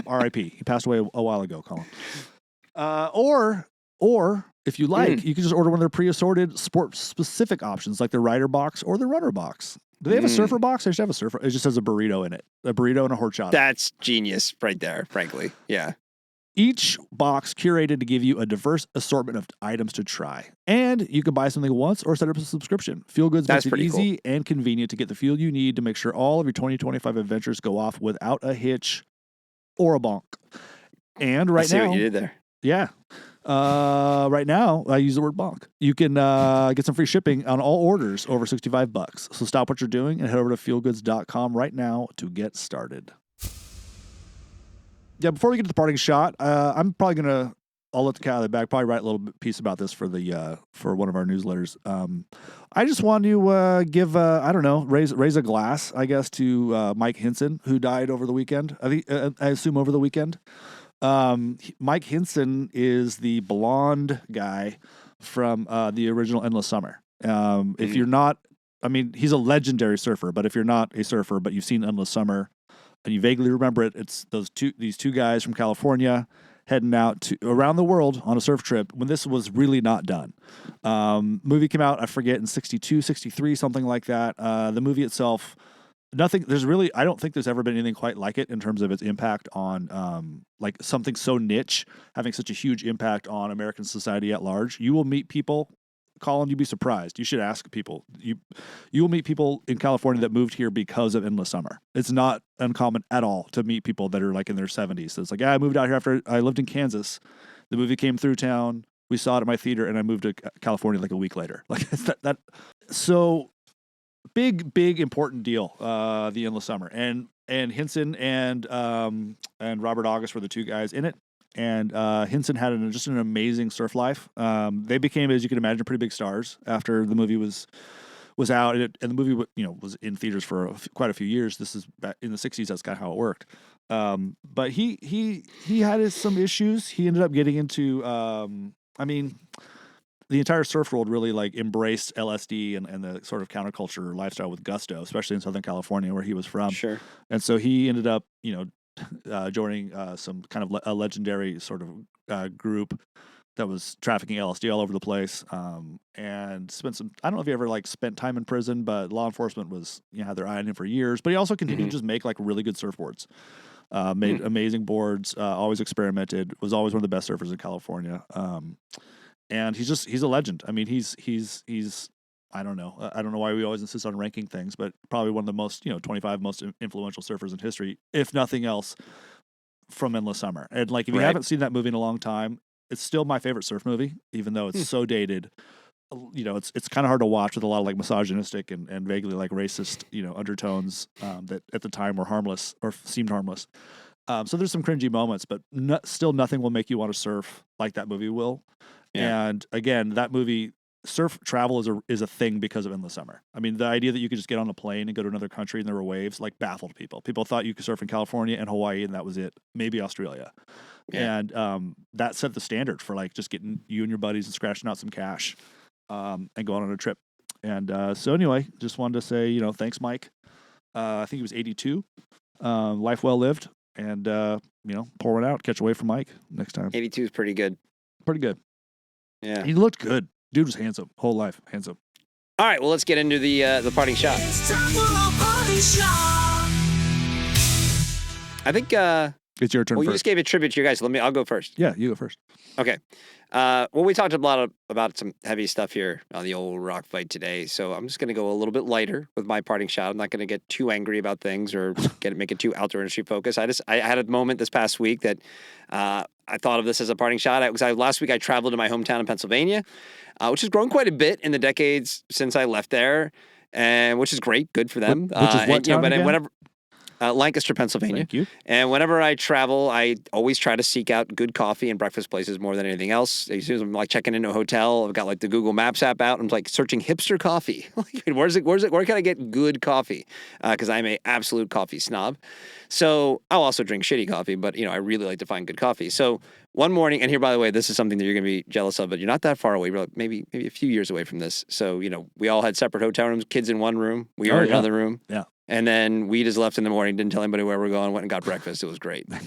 R.I.P. He passed away a while ago, Colin. Or if you like, you can just order one of their pre-assorted sport-specific options, like the rider box or the runner box. Do they have a surfer box? They should have a surfer. It just has a burrito in it. A burrito and a horchata. That's genius right there, frankly. Yeah. Each box curated to give you a diverse assortment of items to try. And you can buy something once or set up a subscription. Fuel Goods makes it easy and convenient to get the fuel you need to make sure all of your 2025 adventures go off without a hitch or a bonk. And right now, I see what you did there. Yeah. Right now, I use the word bonk. You can get some free shipping on all orders over $65. So stop what you're doing and head over to feelgoods.com right now to get started. Yeah, before we get to the parting shot, I'm probably gonna. I'll let the cat out of the bag. Probably write a little piece about this for the for one of our newsletters. I just want to give I don't know, raise a glass, I guess, to Mike Hynson, who died over the weekend. I think I assume over the weekend. Mike Hynson is the blonde guy from the original Endless Summer. If you're not, I mean, he's a legendary surfer. But if you're not a surfer, but you've seen Endless Summer and you vaguely remember it, it's these two guys from California heading out to around the world on a surf trip when this was really not done. Movie came out, I forget, in 62, 63, something like that. The movie itself, I don't think there's ever been anything quite like it in terms of its impact on like something so niche, having such a huge impact on American society at large. You will meet people, Colin, you'd be surprised. You should ask people. You will meet people in California that moved here because of Endless Summer. It's not uncommon at all to meet people that are like in their 70s. So it's like, yeah, I moved out here after I lived in Kansas. The movie came through town. We saw it at my theater, and I moved to California like a week later. Like it's that. So big, important deal. The Endless Summer and Hynson and Robert August were the two guys in it. And Hynson had just an amazing surf life. They became, as you can imagine, pretty big stars after the movie was out, and the movie was in theaters for quite a few years. This is back in the 60s. That's kind of how it worked. But he had some issues. He ended up getting into. I mean, the entire surf world really like embraced LSD and the sort of counterculture lifestyle with gusto, especially in Southern California where he was from. Sure. And so he ended up, joining some kind of a legendary sort of group that was trafficking LSD all over the place, and spent some. I don't know if he ever like spent time in prison, but law enforcement was had their eye on him for years. But he also continued to just make like really good surfboards, made amazing boards, always experimented, was always one of the best surfers in California, and he's a legend. I mean, he's I don't know. I don't know why we always insist on ranking things, but probably one of the most, 25 most influential surfers in history, if nothing else, from Endless Summer. And like, if you haven't seen that movie in a long time, it's still my favorite surf movie, even though it's so dated. It's kind of hard to watch with a lot of like misogynistic and vaguely like racist, undertones that at the time were harmless or seemed harmless. So there's some cringy moments, but still nothing will make you want to surf like that movie will. Yeah. And again, that movie. Surf travel is a thing because of Endless Summer. I mean, the idea that you could just get on a plane and go to another country and there were waves like baffled people. People thought you could surf in California and Hawaii and that was it. Maybe Australia. Yeah. And that set the standard for like just getting you and your buddies and scratching out some cash and going on a trip. And so anyway, just wanted to say, thanks, Mike. I think he was 82. Life well lived. And, pour one out, catch a wave from Mike next time. 82 is pretty good. Pretty good. Yeah. He looked good. Dude was handsome. Whole life. Handsome. All right. Well, let's get into the parting shot. I think it's your turn first. You just gave a tribute to your guys. I'll go first. Yeah, you go first. Okay. Well, we talked a lot about some heavy stuff here on the old rock fight today, so I'm just going to go a little bit lighter with my parting shot. I'm not going to get too angry about things or make it too outdoor industry focused. I had a moment this past week that I thought of this as a parting shot. Last week I traveled to my hometown in Pennsylvania, which has grown quite a bit in the decades since I left there, and which is great, good for them. Which is what town again? Whenever Lancaster, Pennsylvania. Thank you. And whenever I travel, I always try to seek out good coffee and breakfast places more than anything else. As soon as I'm like checking into a hotel, I've got like the Google Maps app out. I'm like searching hipster coffee. Where can I get good coffee? Because I'm a absolute coffee snob. So I'll also drink shitty coffee, but I really like to find good coffee. So one morning, and here, by the way, this is something that you're going to be jealous of, but you're not that far away. We're like maybe a few years away from this. So, we all had separate hotel rooms, kids in one room. We were in another room. Yeah. And then we just left in the morning, didn't tell anybody where we're going, went and got breakfast. It was great. But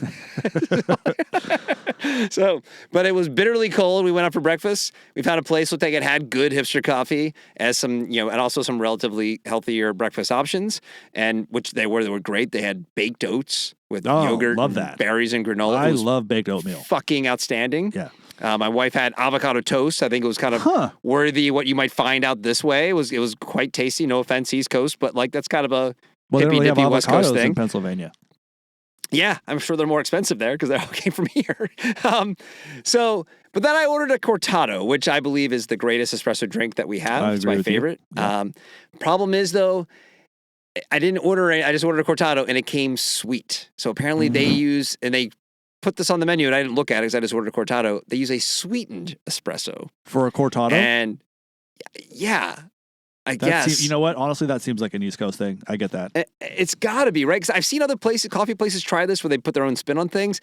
it was bitterly cold. We went out for breakfast. We found a place that had good hipster coffee as some, and also some relatively healthier breakfast options, and which they were great. They had baked oats with yogurt, love that. Berries, and granola. I love baked oatmeal. Fucking outstanding. Yeah. My wife had avocado toast. I think it was kind of worthy what you might find out this way. It was quite tasty. No offense, East Coast, but like that's kind of a they don't really have hippy West Coast avocados thing. in Pennsylvania. Yeah, I'm sure they're more expensive there because they all came from here. But then I ordered a cortado, which I believe is the greatest espresso drink that we have. It's my favorite. Yeah. Problem is, though, I didn't order it. I just ordered a cortado, and it came sweet. So apparently they put this on the menu, and I didn't look at it because I just ordered a cortado. They use a sweetened espresso. For a cortado? And yeah. I guess. You know what? Honestly, that seems like an East Coast thing. I get that. It's got to be, right? Because I've seen other places, coffee places try this where they put their own spin on things.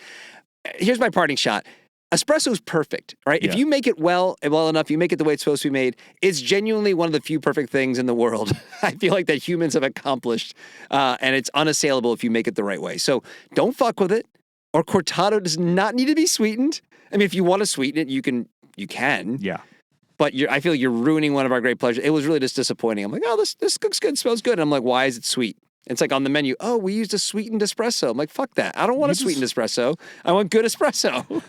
Here's my parting shot. Espresso is perfect, right? Yeah. If you make it well enough, you make it the way it's supposed to be made, it's genuinely one of the few perfect things in the world I feel like that humans have accomplished. And it's unassailable if you make it the right way. So don't fuck with it. Or cortado does not need to be sweetened. I mean, if you want to sweeten it, you can. Yeah. But I feel you're ruining one of our great pleasures. It was really just disappointing. I'm like, oh, this cooks good, smells good. And I'm like, why is it sweet? It's like on the menu, oh, we used a sweetened espresso. I'm like, fuck that. I don't want a sweetened espresso. I want good espresso.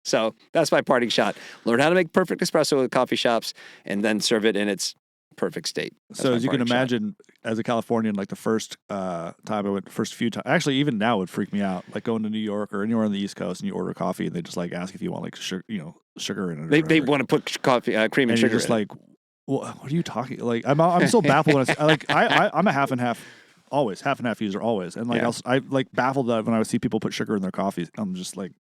So that's my parting shot. Learn how to make perfect espresso at coffee shops and then serve it in its perfect state. So as you can imagine, as a Californian, like the first few times, actually even now it would freak me out. Like going to New York or anywhere on the East Coast and you order coffee and they just like ask if you want like sugar in it. They want to put coffee, cream and sugar. You're just like, well, what are you talking? Like I'm so baffled when I'm a half and half user always, and like I like baffled that when I would see people put sugar in their coffees. I'm just like,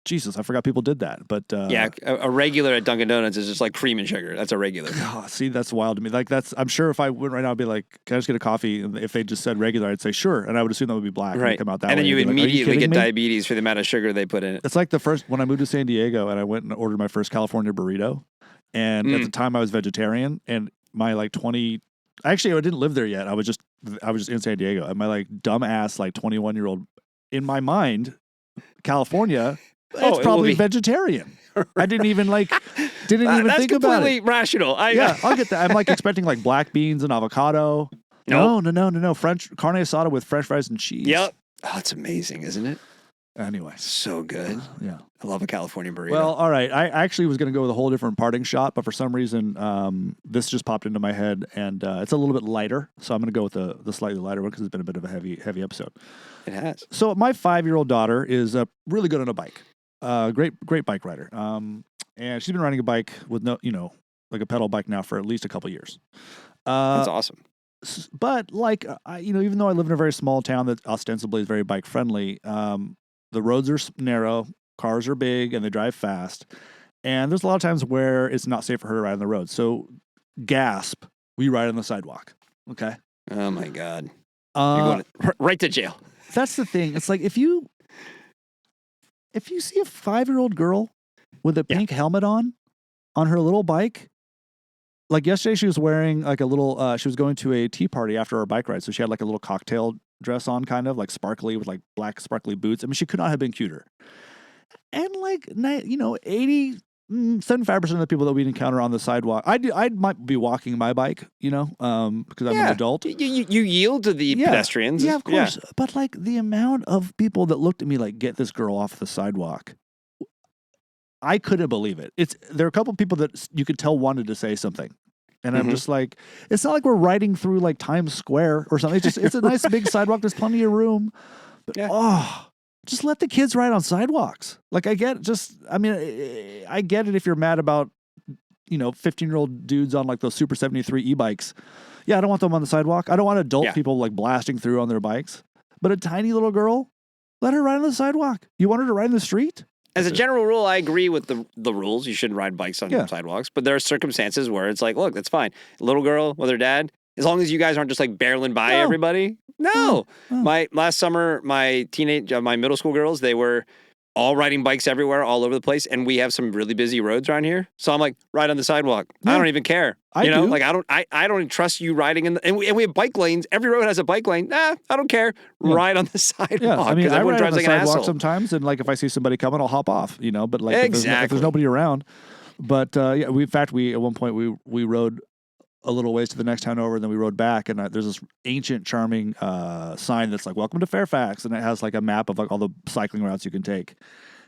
Jesus, I forgot people did that. But a regular at Dunkin' Donuts is just like cream and sugar. That's a regular. Oh, see, that's wild to me. Like I'm sure if I went right now, I'd be like, can I just get a coffee? And if they just said regular, I'd say sure, and I would assume that would be black. Right. And come out that and way. then you immediately get diabetes for the amount of sugar they put in it. It's like when I moved to San Diego and I went and ordered my first California burrito, and at the time I was vegetarian, and my like 20. Actually, I didn't live there yet. I was just in San Diego, and my like dumbass like 21-year-old in my mind, California. It's probably vegetarian. I didn't even think about it. That's completely rational. I'll get that. I'm like expecting like black beans and avocado. No. French carne asada with French fries and cheese. Yep. Oh, it's amazing, isn't it? Anyway. So good. Yeah. I love a California burrito. Well, all right. I actually was going to go with a whole different parting shot, but for some reason, this just popped into my head, and it's a little bit lighter. So I'm going to go with the slightly lighter one because it's been a bit of a heavy episode. It has. So my 5-year-old daughter is really good on a bike. Great bike rider. And she's been riding a bike with like a pedal bike now for at least a couple years. That's awesome. But like, even though I live in a very small town that ostensibly is very bike friendly, the roads are narrow, cars are big, and they drive fast. And there's a lot of times where it's not safe for her to ride on the road. So, gasp, we ride on the sidewalk. Okay. Oh my God. You're going right to jail. That's the thing. It's like if you see a 5-year-old girl with a pink helmet on her little bike, like yesterday she was wearing like a little, she was going to a tea party after our bike ride. So she had like a little cocktail dress on, kind of like sparkly with like black sparkly boots. I mean, she could not have been cuter. And like, 75% of the people that we'd encounter on the sidewalk, I might be walking my bike, because I'm an adult. You yield to the pedestrians. Yeah, of course. Yeah. But like the amount of people that looked at me like, get this girl off the sidewalk, I couldn't believe it. There are a couple of people that you could tell wanted to say something. And I'm just like, it's not like we're riding through like Times Square or something. It's a nice big sidewalk. There's plenty of room. But just let the kids ride on sidewalks. Like I get it if you're mad about, 15-year-old dudes on like those Super 73 e-bikes. Yeah, I don't want them on the sidewalk. I don't want adult people like blasting through on their bikes. But a tiny little girl, let her ride on the sidewalk. You want her to ride in the street? As a general rule, I agree with the rules. You shouldn't ride bikes on sidewalks. But there are circumstances where it's like, look, that's fine. Little girl with her dad, as long as you guys aren't just like barreling by everybody. No. My last summer, my middle school girls, they were all riding bikes everywhere, all over the place. And we have some really busy roads around here. So I'm like, ride on the sidewalk. Yeah. I don't even care. I don't trust you riding and we have bike lanes. Every road has a bike lane. Nah, I don't care. Yeah. Ride on the sidewalk. Yeah. I mean, I ride on the sidewalk sometimes. And like, if I see somebody coming, I'll hop off, but like if there's nobody around. But in fact, at one point we rode a little ways to the next town over, and then we rode back, and there's this ancient, charming sign that's like, welcome to Fairfax, and it has like a map of like all the cycling routes you can take.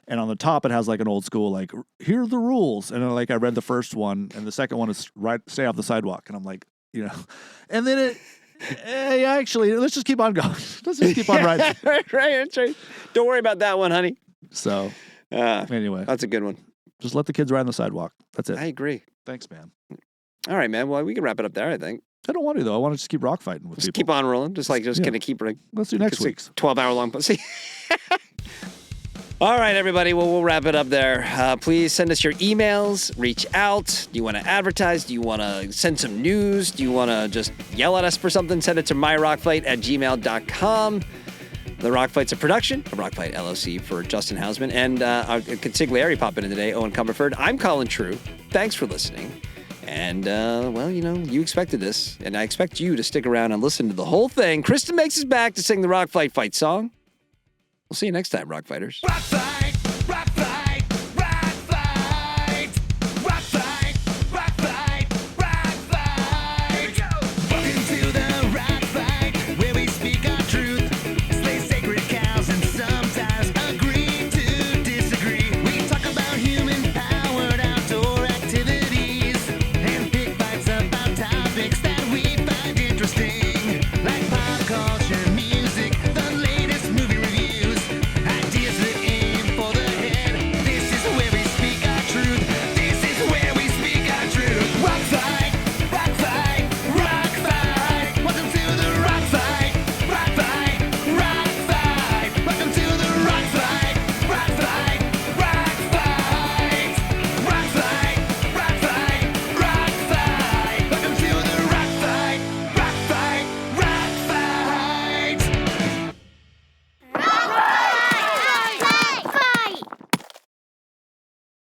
And on the top, it has like an old school, like, here are the rules. And I read the first one, and the second one is stay off the sidewalk. And I'm like, and then Yeah, actually, let's just keep on going. Let's just keep on riding. right. Don't worry about that one, honey. So, anyway. That's a good one. Just let the kids ride on the sidewalk. That's it. I agree. Thanks, man. All right, man. Well, we can wrap it up there, I think. I don't want to, though. I want to just keep rock fighting with just people. Keep on rolling. Just going to keep running. Let's do next week's. 12-hour long. See. All right, everybody. Well, we'll wrap it up there. Please send us your emails. Reach out. Do you want to advertise? Do you want to send some news? Do you want to just yell at us for something? Send it to myrockfight@gmail.com. The Rock Fight's a production of Rock Fight LLC for Justin Hausman and our consigliere popping in today, Owen Comerford. I'm Colin True. Thanks for listening. And, you expected this, and I expect you to stick around and listen to the whole thing. Kristen makes us back to sing the Rock Fight song. We'll see you next time, Rock Fighters.